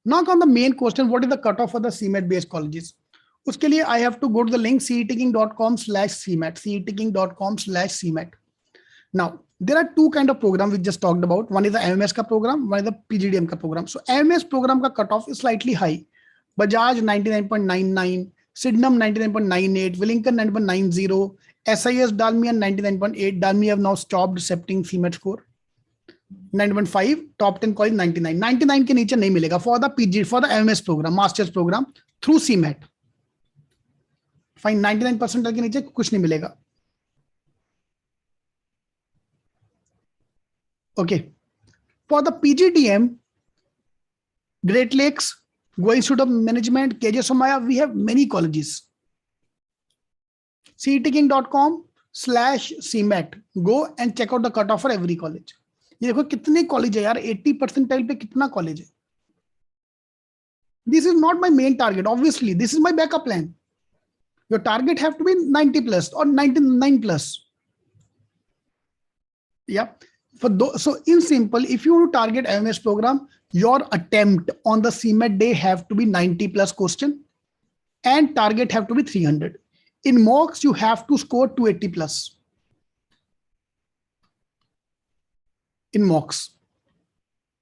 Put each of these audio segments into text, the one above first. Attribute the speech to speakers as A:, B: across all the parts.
A: Now come the main question, what is the cutoff for the CMAT based colleges? उसके लिए I have to go to the link cetking.com/CMAT, cetking.com/CMAT. Now there are two kind of program we just talked about. One is the MMS का program, one is the PGDM का program. So MMS program का cutoff is slightly high. Bajaj 99.99, Sydenham 99.98, Wellington 99.90, SIS Dalmian 99.8. Dalmian have now stopped accepting CMAT score. 9.5, top 10 college 99. 99 के नीचे नहीं मिलेगा for the PG, for the MMS program, master's program through CMAT. Fine, 99% के नीचे कुछ नहीं मिलेगा. Okay. For the PGDM, Great Lakes, Goa Institute of Management, KJ Somaya, we have many colleges. cetking.com/CMAT. Go and check out the cutoff for every college. ये देखो कितने college है यार, 80 परसेंटाइल पे कितना कॉलेज है. This is not my main target. Obviously, this is my backup plan. Your target have to be 90 plus or 99 plus. Yeah. So in simple, if you want to target MMS program, your attempt on the CMAT day have to be 90 plus question and target have to be 300. In mocks, you have to score 280 plus. In mocks.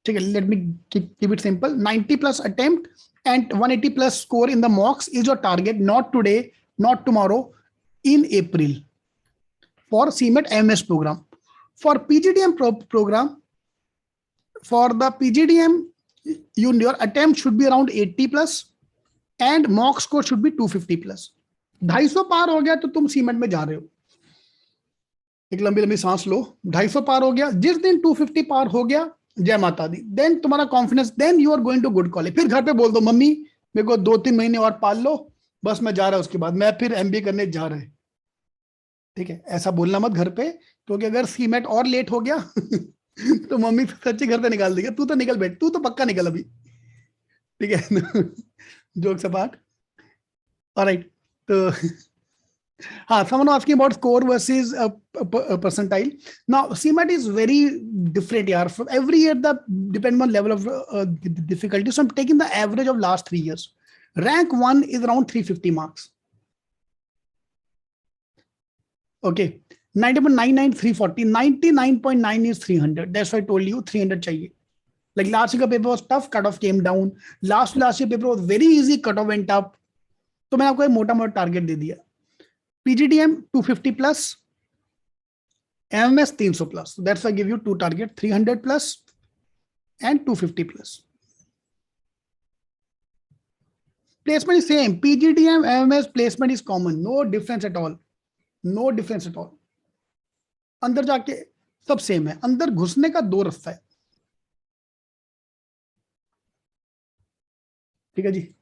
A: Okay, let me keep it simple. 90 plus attempt and 180 plus score in the mocks is your target, not today, not tomorrow, in April for CMAT MS program. For PGDM program, for the PGDM, your attempt should be around 80 plus and mock score should be 250 plus. 250 पार हो गया तो तुम CMAT में जा रहे हो. एक लंबी लंबी सांस लो. 250 पार हो गया, जिस दिन 250 पार हो गया, जय माता दी, देन तुम्हारा confidence, then you are going to good college. फिर घर पे बोल दो मम्मी मेरे को 2-3 महीने और पाल लो, बस मैं जा रहा हूं, उसके बाद मैं फिर MBA करने जा रहे. ठीक है, ऐसा बोलना मत घर पे, क्योंकि अगर CMAT और लेट हो गया तो मम्मी सच्ची घर पे निकाल देगी. तू तो निकल बैठ, तू तो पक्का निकल अभी. ठीक है. Jokes apart. ऑलराइट. तो someone asking about score versus percentile. Now CMAT is very different here. For every year, depending on level of difficulty. So I'm taking the average of last 3 years. Rank 1 is around 350 marks. Okay. 90.99, 340. 99.9 is 300. That's why I told you 300 chahiye. Like last year paper was tough, cutoff came down. Last year paper was very easy, cutoff went up. तो मैंने आपको एक मोटा मोटा target दे दिया. PGDM 250 plus, MMS 300 plus. So that's why I give you two target, 300 plus and 250 plus. Placement is same. PGDM, MMS placement is common. No difference at all. No difference at all. अंदर जाके सब same है. अंदर घुसने का 2 रास्ता है. ठीक है जी.